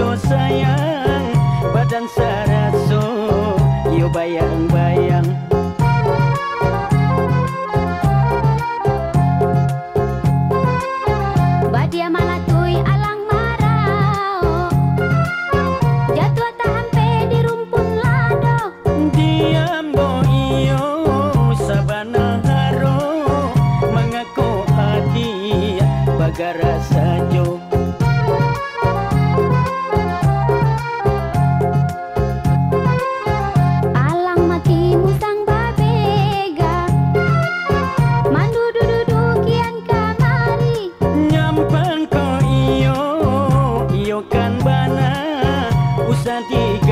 jo sayang badan saraso yo bayang-bayang. Badia malatui alang marao jatuh tak hampe di rumpun lado. Diam bo iyo sabana haro mengaku hati bagara sajo. Alang mati musang babega mandu dudu kian kamari. Nyampan ko iyo kan bana usah tiga